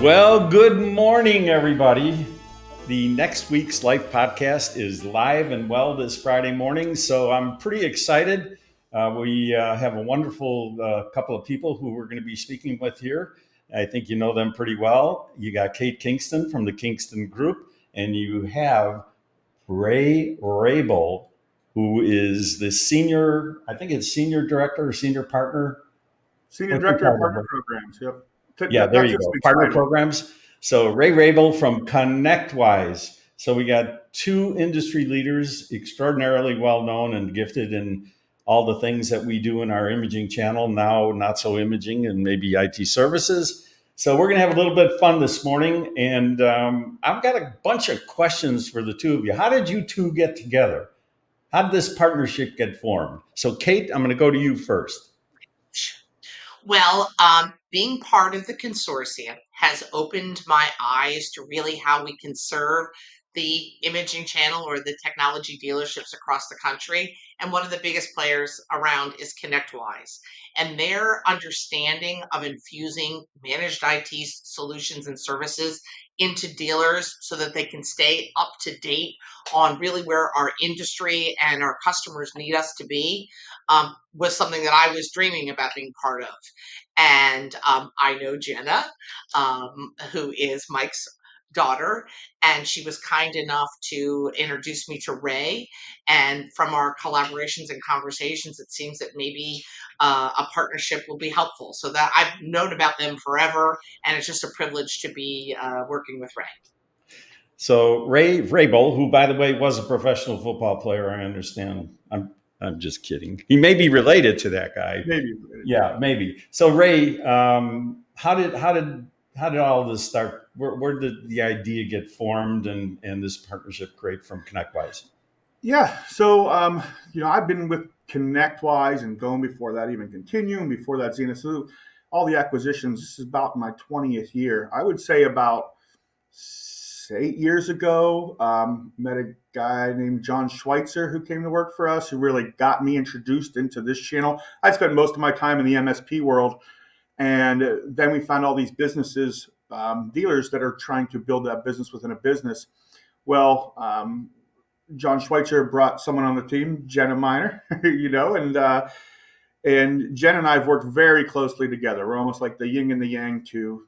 Well, good morning, everybody. The Next Week's Life podcast is live and well this Friday morning, so I'm pretty excited. We have a wonderful couple of people who we're going to be speaking with here. I think you know them pretty well. You got Kate Kingston from the Kingston Group, and you have Vrabel, who is the senior director or senior partner. Senior What's your Director of title? Partner Programs. Yep. Yeah, there That's you this go. week's Partner title. programs. So Ray Rabel from ConnectWise. So we got two industry leaders, extraordinarily well known and gifted in all the things that we do in our imaging channel, now not so imaging and maybe IT services. So we're going to have a little bit of fun this morning. And I've got a bunch of questions for the two of you. How did you two get together? How did this partnership get formed? So Kate, I'm going to go to you first. Well, being part of the consortium has opened my eyes to really how we can serve the imaging channel or the technology dealerships across the country. And one of the biggest players around is ConnectWise. And their understanding of infusing managed IT solutions and services into dealers so that they can stay up to date on really where our industry and our customers need us to be was something that I was dreaming about being part of. And I know Jenna, who is Mike's daughter, and she was kind enough to introduce me to Ray. And from our collaborations and conversations, it seems that maybe a partnership will be helpful. So that I've known about them forever, and it's just a privilege to be working with Ray. So Ray Vrabel, who by the way was a professional football player, I understand. I'm just kidding. He may be related to that guy. Maybe. Yeah, maybe. So Ray, how did all this start? Where did the idea get formed and this partnership create from ConnectWise? Yeah. So, I've been with ConnectWise and going before that, even continuing before that, Zenith. So all the acquisitions, this is about my 20th year. I would say about 8 years ago, met a guy named John Schweitzer who came to work for us, who really got me introduced into this channel. I spent most of my time in the MSP world. And then we found all these businesses, dealers that are trying to build that business within a business. Well, John Schweitzer brought someone on the team, Jenna Miner, and Jen and I have worked very closely together. We're almost like the yin and the yang to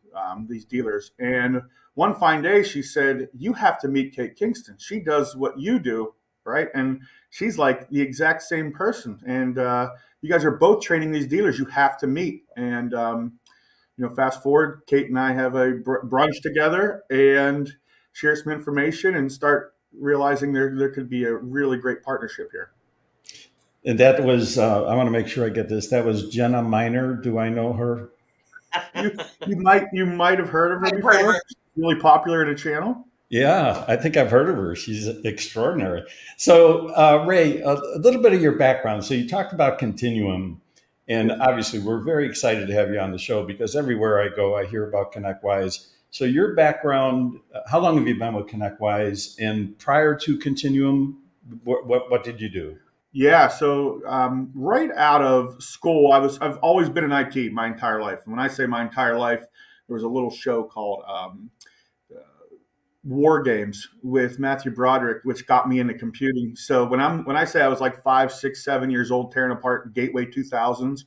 these dealers. And one fine day, she said, "You have to meet Kate Kingston. She does what you do, right?" And she's like the exact same person. And you guys are both training these dealers. You have to meet. And fast forward, Kate and I have a brunch together and share some information and start realizing there could be a really great partnership here. And that was I want to make sure I get this. That was Jenna Miner. Do I know her? You might have heard of her I've heard of before. her. She's really popular in the channel. Yeah, I think I've heard of her. She's extraordinary. So, Ray, a little bit of your background. So, you talked about Continuum, and obviously, we're very excited to have you on the show because everywhere I go, I hear about ConnectWise. So, your background, how long have you been with ConnectWise? And prior to Continuum, what did you do? Yeah, so right out of school, I've always been in IT my entire life. And when I say my entire life, there was a little show called War Games with Matthew Broderick, which got me into computing. So when I say I was like 5, 6, 7 years old, tearing apart Gateway 2000s,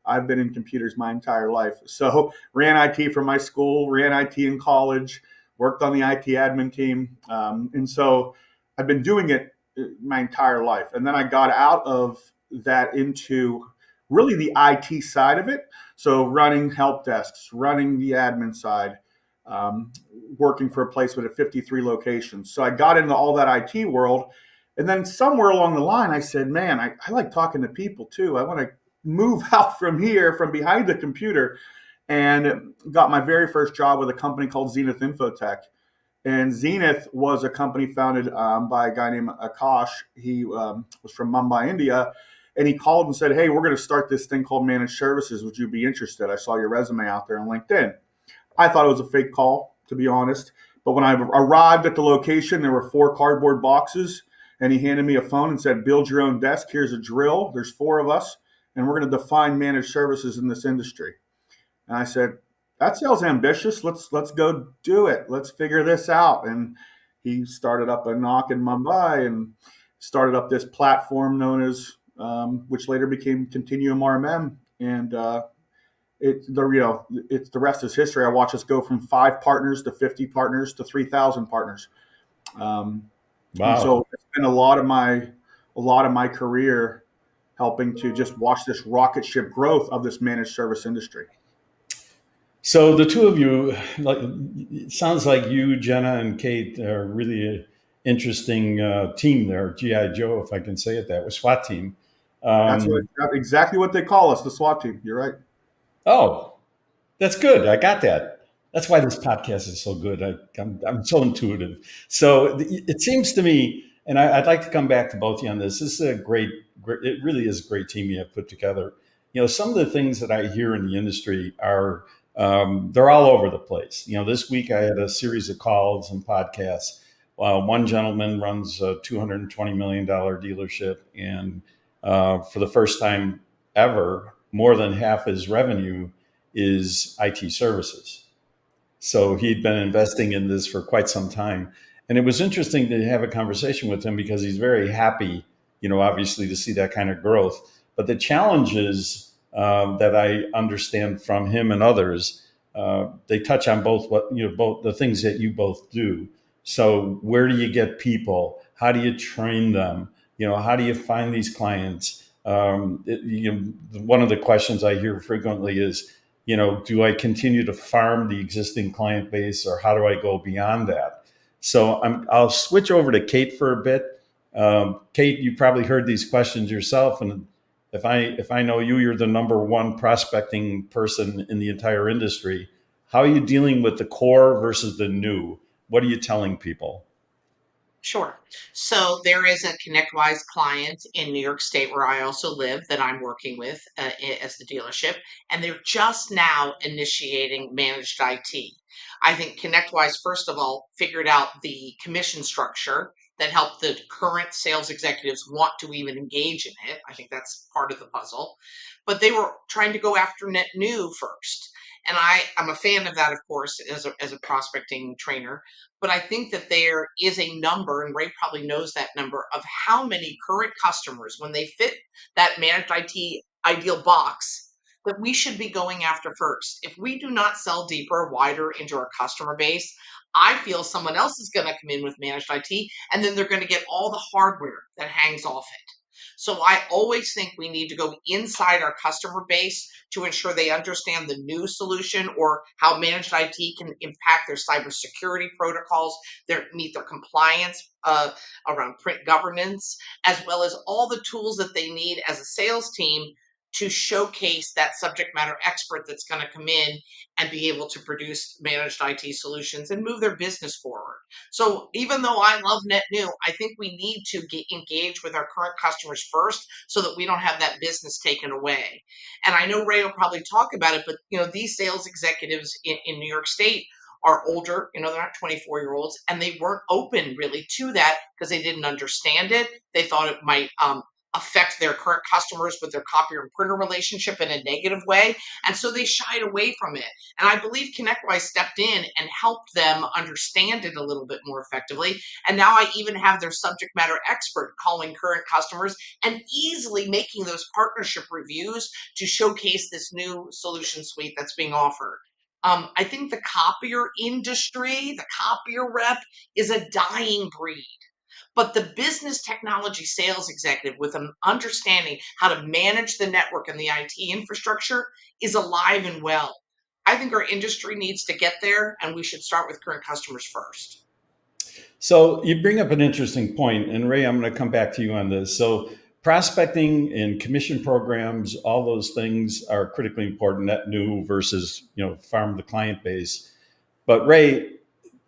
I've been in computers my entire life. So ran IT from my school, ran IT in college, worked on the IT admin team, and so I've been doing it my entire life. And then I got out of that into really the IT side of it. So running help desks, running the admin side, um, working for a place with 53 locations. So I got into all that IT world. And then somewhere along the line, I said, man, I like talking to people too. I want to move out from here, from behind the computer, and got my very first job with a company called Zenith Infotech. And Zenith was a company founded by a guy named Akash. He was from Mumbai, India. And he called and said, "Hey, we're going to start this thing called managed services. Would you be interested? I saw your resume out there on LinkedIn." I thought it was a fake call, to be honest. But when I arrived at the location, there were 4 cardboard boxes. And he handed me a phone and said, "Build your own desk. Here's a drill. There's 4 of us. And we're going to define managed services in this industry." And I said, that sounds ambitious. Let's go do it. Let's figure this out. And he started up a knock in Mumbai and started up this platform known as, which later became Continuum RMM. And it's the rest is history. I watched us go from 5 partners to 50 partners to 3,000 partners. And Wow. so it's been a lot of my career helping to just watch this rocket ship growth of this managed service industry. So the two of you, like, it sounds like you, Jenna, and Kate are really an interesting team there. GI Joe, if I can say it that way, SWAT team. That's exactly what they call us, the SWAT team. You're right. Oh, that's good. I got that. That's why this podcast is so good. I'm so intuitive. So it seems to me, and I'd like to come back to both of you on this. This is a great, it really is a great team you have put together. Some of the things that I hear in the industry are, they're all over the place. This week I had a series of calls and podcasts. One gentleman runs a $220 million dealership, and for the first time ever, more than half his revenue is IT services. So he'd been investing in this for quite some time. And it was interesting to have a conversation with him because he's very happy, obviously, to see that kind of growth. But the challenges that I understand from him and others, they touch on both the things that you both do. So where do you get people? How do you train them? How do you find these clients? One of the questions I hear frequently is, do I continue to farm the existing client base, or how do I go beyond that? So I'll switch over to Kate for a bit. Kate, you probably heard these questions yourself, and if I know you, you're the number one prospecting person in the entire industry. How are you dealing with the core versus the new? What are you telling people? Sure. So there is a ConnectWise client in New York State where I also live that I'm working with as the dealership, and they're just now initiating managed IT. I think ConnectWise, first of all, figured out the commission structure that helped the current sales executives want to even engage in it. I think that's part of the puzzle. But they were trying to go after net new first. And I'm a fan of that, of course, as a prospecting trainer, but I think that there is a number, and Ray probably knows that number, of how many current customers, when they fit that managed IT ideal box, that we should be going after first. If we do not sell deeper, wider into our customer base, I feel someone else is going to come in with managed IT, and then they're going to get all the hardware that hangs off it. So I always think we need to go inside our customer base to ensure they understand the new solution or how managed IT can impact their cybersecurity protocols, meet their compliance around print governance, as well as all the tools that they need as a sales team to showcase that subject matter expert that's going to come in and be able to produce managed IT solutions and move their business forward. So even though I love net new, I think we need to engage with our current customers first so that we don't have that business taken away. And I know Ray will probably talk about it, but these sales executives in New York State are older, they're not 24-year-olds, and they weren't open really to that because they didn't understand it. They thought it might affect their current customers with their copier and printer relationship in a negative way. And so they shied away from it. And I believe ConnectWise stepped in and helped them understand it a little bit more effectively. And now I even have their subject matter expert calling current customers and easily making those partnership reviews to showcase this new solution suite that's being offered. I think the copier industry, the copier rep, is a dying breed. But the business technology sales executive with an understanding how to manage the network and the IT infrastructure is alive and well. I think our industry needs to get there, and we should start with current customers first. So you bring up an interesting point, and Ray, I'm going to come back to you on this. So prospecting and commission programs, all those things are critically important. Net new versus farm the client base. But Ray,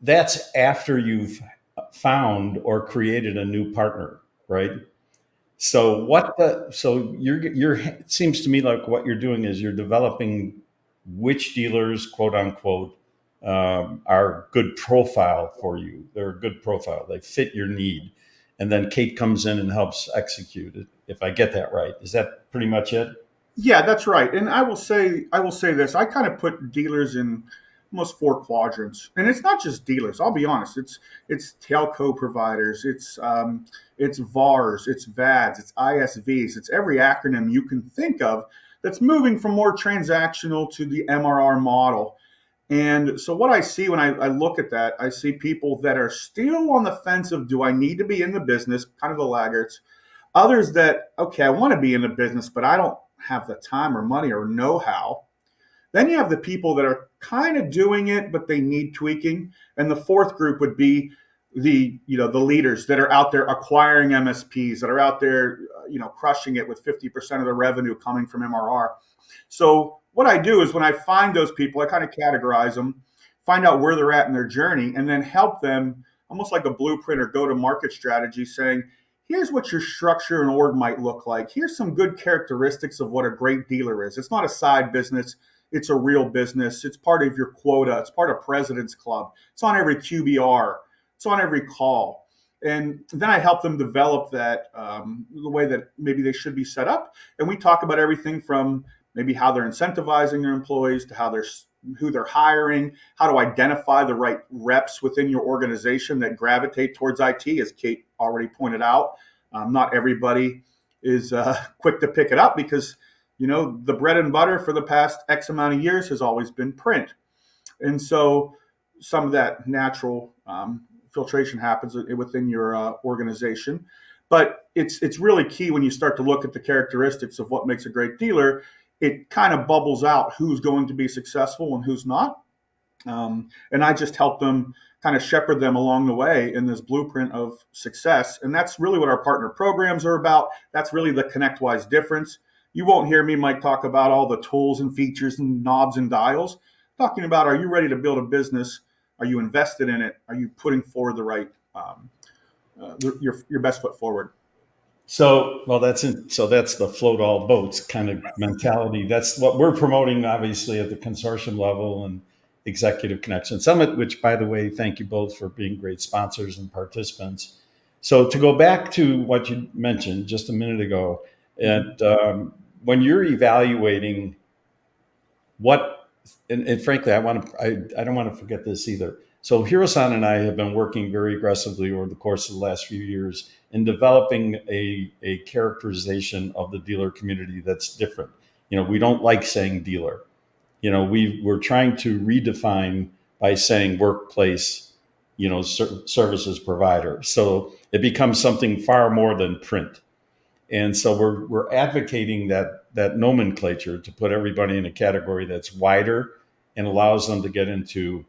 that's after you've found or created a new partner, right? So it seems to me like what you're doing is you're developing which dealers, quote unquote, are good profile for you. They're a good profile. They fit your need. And then Kate comes in and helps execute it. If I get that right, is that pretty much it? Yeah, that's right. And I will say this. I kind of put dealers in almost four quadrants, and it's not just dealers. I'll be honest. It's telco providers. It's VARs. It's VADs. It's ISVs. It's every acronym you can think of that's moving from more transactional to the MRR model. And so what I see when I look at that, I see people that are still on the fence of, do I need to be in the business? Kind of the laggards. Others that, okay, I want to be in the business, but I don't have the time or money or know how. Then you have the people that are kind of doing it, but they need tweaking. And the fourth group would be the leaders that are out there acquiring MSPs, that are out there, crushing it with 50% of the revenue coming from MRR. So what I do is when I find those people, I kind of categorize them, find out where they're at in their journey, and then help them almost like a blueprint or go-to-market strategy, saying, here's what your structure and org might look like. Here's some good characteristics of what a great dealer is. It's not a side business. It's a real business. It's part of your quota. It's part of President's Club. It's on every QBR. It's on every call. And then I help them develop that, the way that maybe they should be set up. And we talk about everything from maybe how they're incentivizing their employees to who they're hiring, how to identify the right reps within your organization that gravitate towards IT, as Kate already pointed out. Not everybody is quick to pick it up because, the bread and butter for the past X amount of years has always been print. And so some of that natural filtration happens within your organization. But it's really key when you start to look at the characteristics of what makes a great dealer. It kind of bubbles out who's going to be successful and who's not. And I just help them kind of shepherd them along the way in this blueprint of success. And that's really what our partner programs are about. That's really the ConnectWise difference. You won't hear me, Mike, talk about all the tools and features and knobs and dials. Talking about, are you ready to build a business? Are you invested in it? Are you putting forward the right, your best foot forward? So that's the float all boats kind of mentality. That's what we're promoting, obviously, at the consortium level and Executive Connection Summit. Which, by the way, thank you both for being great sponsors and participants. So to go back to what you mentioned just a minute ago, and when you're evaluating what, and frankly, I don't want to forget this either. So Hirosan and I have been working very aggressively over the course of the last few years in developing a characterization of the dealer community that's different. We don't like saying dealer. We're trying to redefine by saying workplace, services provider. So it becomes something far more than print. And so we're advocating that nomenclature to put everybody in a category that's wider and allows them to get into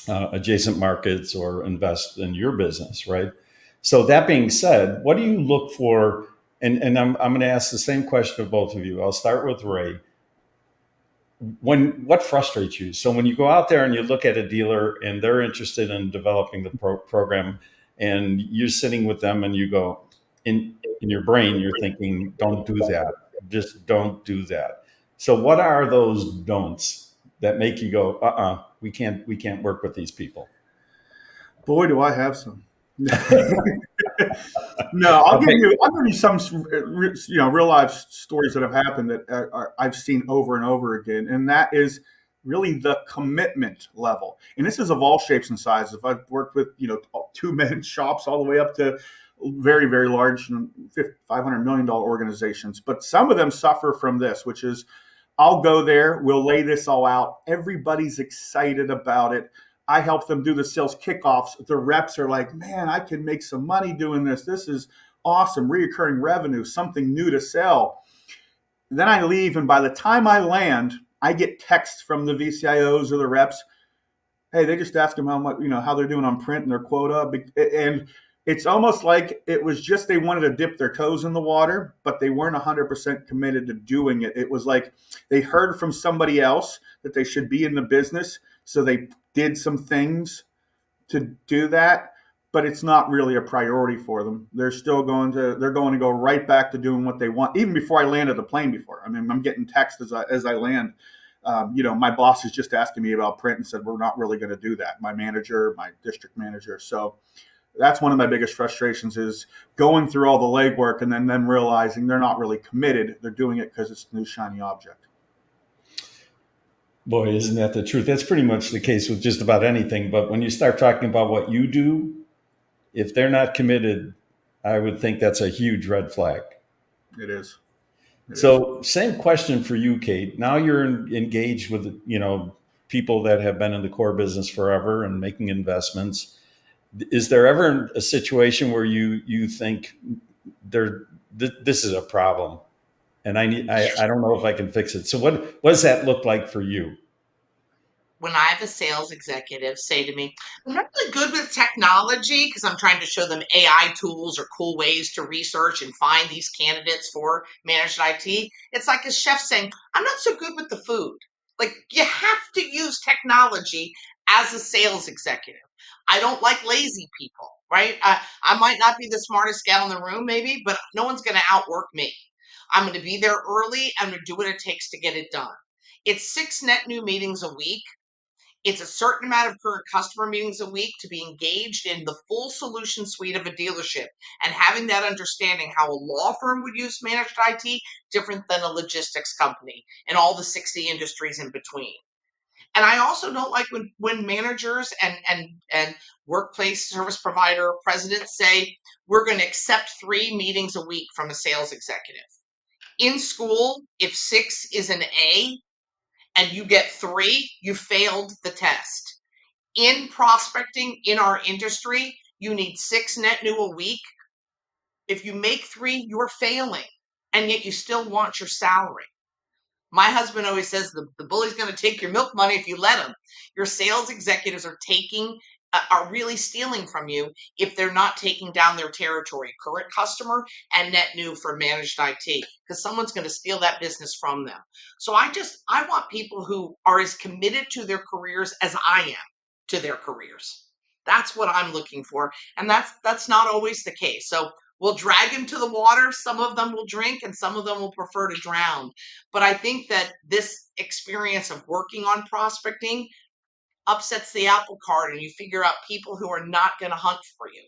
adjacent markets or invest in your business, right? So that being said, what do you look for? And I'm going to ask the same question of both of you. I'll start with Ray. What frustrates you? So when you go out there and you look at a dealer and they're interested in developing the program, and you're sitting with them and you go, in your brain, you're thinking, don't do that. Just don't do that. So what are those don'ts that make you go, we can't work with these people? Boy, do I have some. No, I'll give you some, real life stories that have happened that I've seen over and over again, and that is really the commitment level. And this is of all shapes and sizes. I've worked with 2-man shops all the way up to very, very large $500 million organizations, but some of them suffer from this, which is, I'll go there, we'll lay this all out, everybody's excited about it. I help them do the sales kickoffs. The reps are like, man, I can make some money doing this. This is awesome, reoccurring revenue, something new to sell. Then I leave, and by the time I land, I get texts from the VCIOs or the reps. Hey, they just ask them how much, how they're doing on print and their quota. And it's almost like it was just they wanted to dip their toes in the water, but they weren't 100% committed to doing it. It was like they heard from somebody else that they should be in the business, so they did some things to do that, but it's not really a priority for them. They're going to go right back to doing what they want, even before I landed the plane before. I mean, I'm getting texts as I land. My boss is just asking me about print and said, we're not really going to do that. My district manager. So That's one of my biggest frustrations, is going through all the legwork and then them realizing they're not really committed. They're doing it because it's a new shiny object. Boy, isn't that the truth? That's pretty much the case with just about anything. But when you start talking about what you do, if they're not committed, I would think that's a huge red flag. It is. So, same question for you, Kate. Now you're engaged with, people that have been in the core business forever and making investments. Is there ever a situation where you think this is a problem, and I don't know if I can fix it? So, what does that look like for you? When I have a sales executive say to me, I'm not really good with technology because I'm trying to show them AI tools or cool ways to research and find these candidates for managed IT. It's like a chef saying, I'm not so good with the food. Like, you have to use technology as a sales executive. I don't like lazy people, right? I might not be the smartest gal in the room, maybe, but no one's going to outwork me. I'm going to be there early. I'm going to do what it takes to get it done. It's 6 net new meetings a week. It's a certain amount of current customer meetings a week to be engaged in the full solution suite of a dealership, and having that understanding how a law firm would use managed IT different than a logistics company and all the 60 industries in between. And I also don't like when managers and workplace service provider presidents say we're going to accept 3 meetings a week from a sales executive. In school, if 6 is an A and you get 3, you failed the test. In prospecting in our industry, you need 6 net new a week. If you make 3, you're failing, and yet you still want your salary. My husband always says the bully's going to take your milk money if you let him. Your sales executives are really stealing from you if they're not taking down their territory, current customer and net new for managed IT, because someone's going to steal that business from them. So I want people who are as committed to their careers as I am to their careers. That's what I'm looking for, and that's not always the case. So we'll drag them to the water. Some of them will drink, and some of them will prefer to drown. But I think that this experience of working on prospecting upsets the apple cart, and you figure out people who are not going to hunt for you.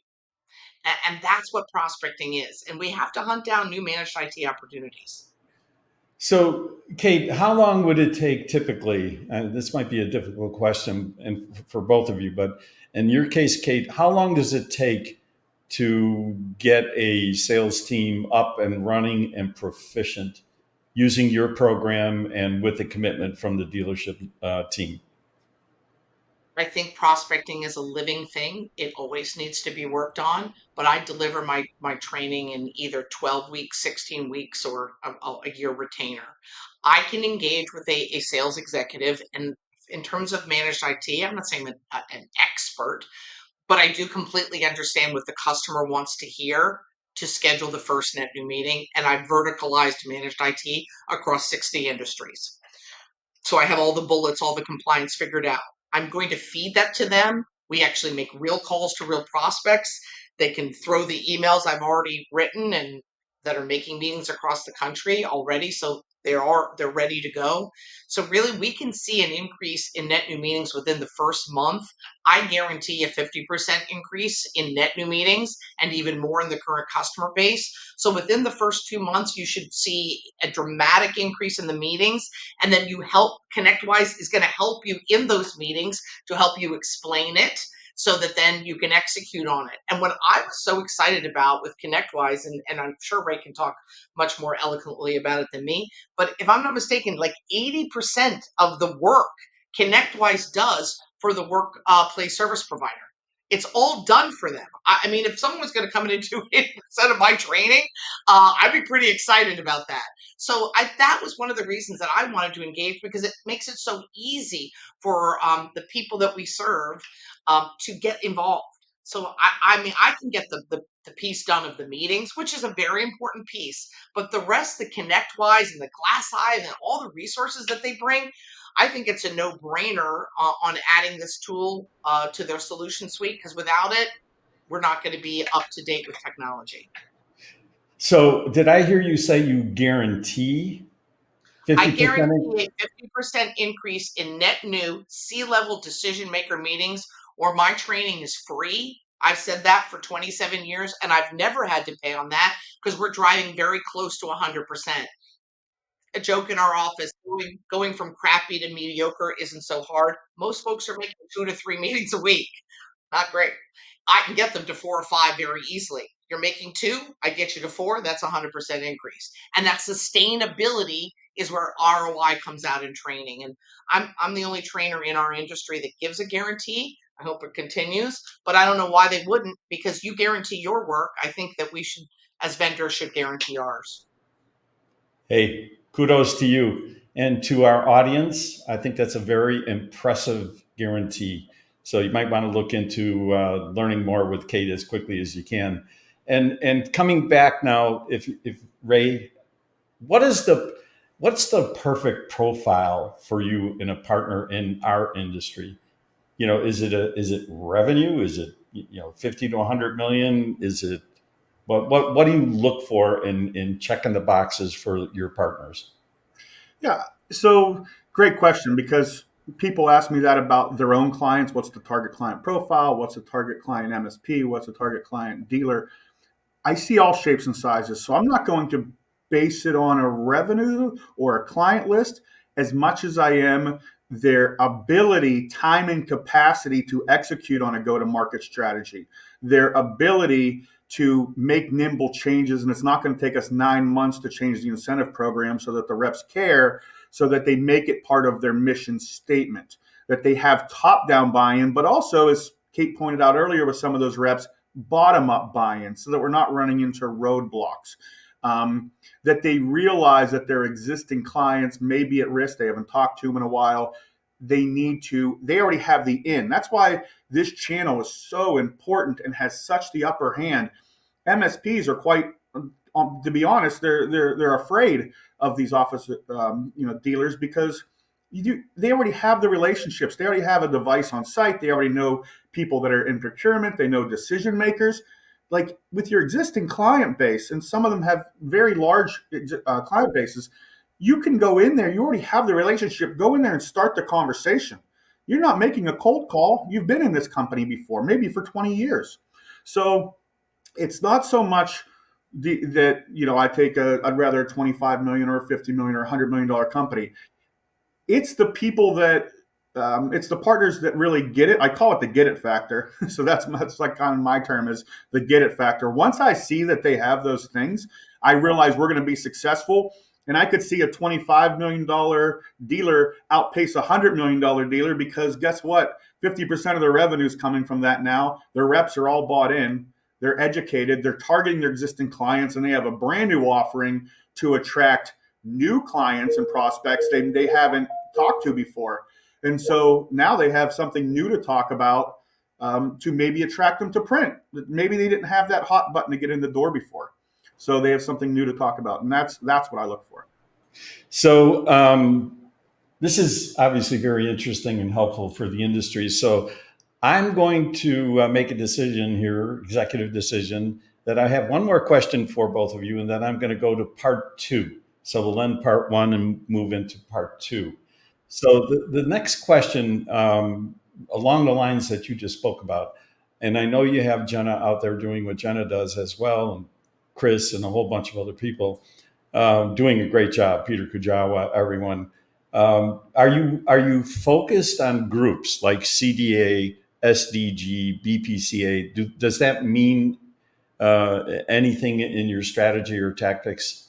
And that's what prospecting is. And we have to hunt down new managed IT opportunities. So, Kate, how long would it take typically? And this might be a difficult question and for both of you, but in your case, Kate, how long does it take to get a sales team up and running and proficient using your program and with a commitment from the dealership team? I think prospecting is a living thing. It always needs to be worked on, but I deliver my training in either 12 weeks, 16 weeks, or a year retainer. I can engage with a sales executive, and in terms of managed IT, I'm not saying that an expert, but I do completely understand what the customer wants to hear to schedule the first net new meeting, and I verticalized managed IT across 60 industries. So I have all the bullets, all the compliance figured out. I'm going to feed that to them. We actually make real calls to real prospects. They can throw the emails I've already written and that are making meetings across the country already. So they're ready to go. So really we can see an increase in net new meetings within the first month. I guarantee a 50% increase in net new meetings and even more in the current customer base. So within the first 2 months, you should see a dramatic increase in the meetings, and then ConnectWise is going to help you in those meetings to help you explain it so that then you can execute on it. And what I was so excited about with ConnectWise, and I'm sure Ray can talk much more eloquently about it than me, but if I'm not mistaken, like 80% of the work ConnectWise does for the workplace service provider. It's all done for them. I mean, if someone was going to come in and do 80% of my training, I'd be pretty excited about that. So that was one of the reasons that I wanted to engage, because it makes it so easy for the people that we serve to get involved. So I mean, I can get the piece done of the meetings, which is a very important piece, but the rest, the ConnectWise and the Glass Eye and all the resources that they bring, I think it's a no-brainer on adding this tool to their solution suite, because without it, we're not going to be up to date with technology. So, did I hear you say you guarantee I 50%? guarantee a 50% increase in net new C-level decision maker meetings, or my training is free. I've said that for 27 years, and I've never had to pay on that because we're driving very close to 100%. A joke in our office, going from crappy to mediocre isn't so hard. Most folks are making 2 to 3 meetings a week. Not great. I can get them to 4 or 5 very easily. You're making two, I get you to four, that's 100% increase. And that sustainability is where ROI comes out in training. And I'm the only trainer in our industry that gives a guarantee. I hope it continues, but I don't know why they wouldn't, because you guarantee your work. I think that we should, as vendors, should guarantee ours. Hey, kudos to you. And to our audience, I think that's a very impressive guarantee. So you might want to look into learning more with Kate as quickly as you can. And coming back now, if Ray, what's the perfect profile for you in a partner in our industry? Is it revenue? Is it 50 to 100 million? Is it what do you look for in checking the boxes for your partners? Yeah. So great question, because people ask me that about their own clients. What's the target client profile? What's the target client MSP? What's the target client dealer? I see all shapes and sizes. So I'm not going to base it on a revenue or a client list as much as I am their ability, time, and capacity to execute on a go to market strategy, their ability to make nimble changes. And it's not going to take us 9 months to change the incentive program so that the reps care, so that they make it part of their mission statement, that they have top down buy in, but also, as Kate pointed out earlier with some of those reps, bottom up buy in, so that we're not running into roadblocks. That they realize that their existing clients may be at risk. They haven't talked to them in a while. They already have the in. That's why this channel is so important and has such the upper hand. MSPs are quite, to be honest, they're afraid of these office dealers, because they already have the relationships. They already have a device on site. They already know people that are in procurement. They know decision makers. Like with your existing client base, and some of them have very large client bases, you can go in there. You already have the relationship. Go in there and start the conversation. You're not making a cold call. You've been in this company before, maybe for 20 years. So it's not so much I take I'd rather a 25 million or 50 million or $100 million company. It's the people that it's the partners that really get it. I call it the get it factor. So that's like kind of my term, is the get it factor. Once I see that they have those things, I realize we're going to be successful. And I could see a $25 million dealer outpace a $100 million dealer, because guess what? 50% of their revenue is coming from that now. Their reps are all bought in. They're educated. They're targeting their existing clients, and they have a brand new offering to attract new clients and prospects they haven't talked to before. And so now they have something new to talk about, to maybe attract them to print. Maybe they didn't have that hot button to get in the door before. So they have something new to talk about. And that's what I look for. So this is obviously very interesting and helpful for the industry. So I'm going to make a decision here, executive decision, that I have one more question for both of you, and then I'm going to go to part two. So we'll end part one and move into part two. So the next question, along the lines that you just spoke about, and I know you have Jenna out there doing what Jenna does as well, and Chris and a whole bunch of other people doing a great job. Peter Kujawa, everyone. Are you focused on groups like CDA, SDG, BPCA? Does that mean anything in your strategy or tactics?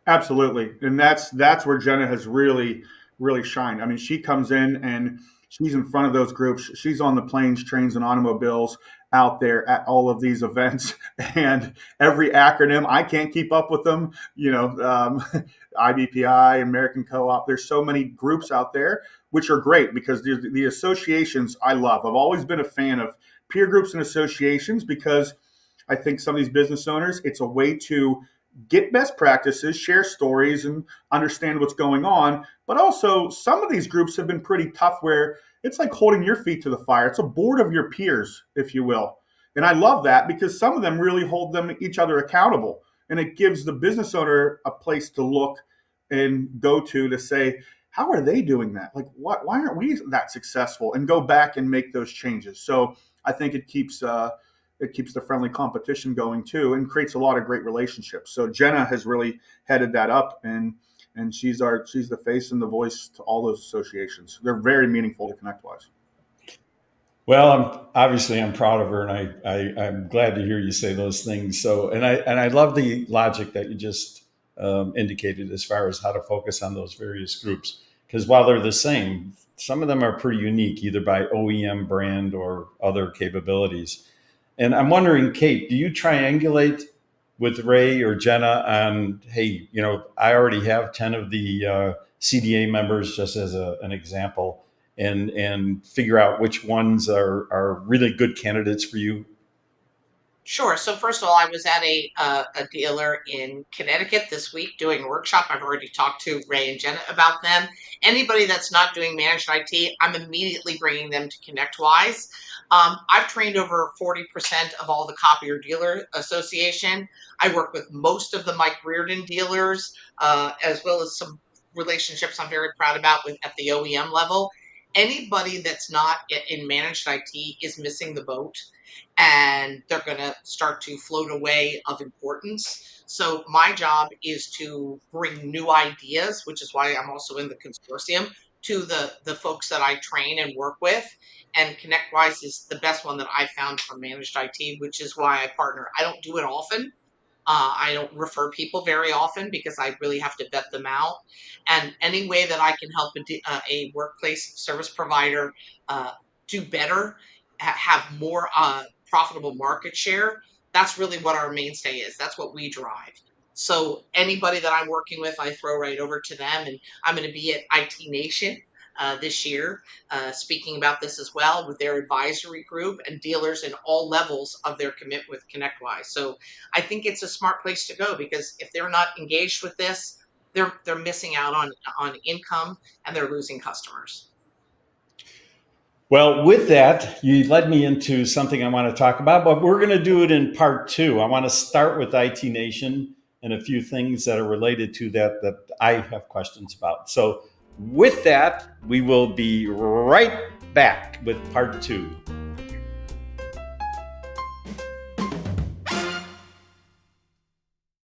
Absolutely. And that's where Jenna has really, really shined. I mean, she comes in and she's in front of those groups. She's on the planes, trains, and automobiles out there at all of these events. And every acronym, I can't keep up with them. IBPI, American Co-op. There's so many groups out there, which are great, because the associations I love. I've always been a fan of peer groups and associations, because I think some of these business owners, it's a way to get best practices, share stories, and understand what's going on. But also, some of these groups have been pretty tough, where it's like holding your feet to the fire. It's a board of your peers, if you will. And I love that, because some of them really hold each other accountable. And it gives the business owner a place to look and go to say, how are they doing that? Like, why aren't we that successful? And go back and make those changes. So I think it keeps the friendly competition going too, and creates a lot of great relationships. So Jenna has really headed that up, and she's the face and the voice to all those associations. They're very meaningful to ConnectWise. Well, I'm proud of her, and I'm glad to hear you say those things. So, and I love the logic that you just indicated as far as how to focus on those various groups. Because while they're the same, some of them are pretty unique, either by OEM brand or other capabilities. And I'm wondering, Kate, do you triangulate with Ray or Jenna on, hey, I already have 10 of the CDA members, just as an example, and figure out which ones are really good candidates for you? Sure. So first of all, I was at a dealer in Connecticut this week doing a workshop. I've already talked to Ray and Jenna about them. Anybody that's not doing managed IT, I'm immediately bringing them to ConnectWise. I've trained over 40% of all the Copier Dealer Association. I work with most of the Mike Reardon dealers, as well as some relationships I'm very proud about with at the OEM level. Anybody that's not in managed IT is missing the boat, and they're going to start to float away of importance. So my job is to bring new ideas, which is why I'm also in the consortium, to the folks that I train and work with. And ConnectWise is the best one that I found for managed IT, which is why I partner. I don't do it often. I don't refer people very often because I really have to vet them out. And any way that I can help a workplace service provider uh, do better, have more profitable market share, that's really what our mainstay is. That's what we drive. So anybody that I'm working with, I throw right over to them. And I'm going to be at IT Nation this year, speaking about this as well with their advisory group and dealers in all levels of their commitment with ConnectWise. So I think it's a smart place to go, because if they're not engaged with this, they're missing out on income, and they're losing customers. Well, with that, you led me into something I want to talk about, but we're going to do it in part two. I want to start with IT Nation and a few things that are related to that I have questions about. So, with that, we will be right back with part two.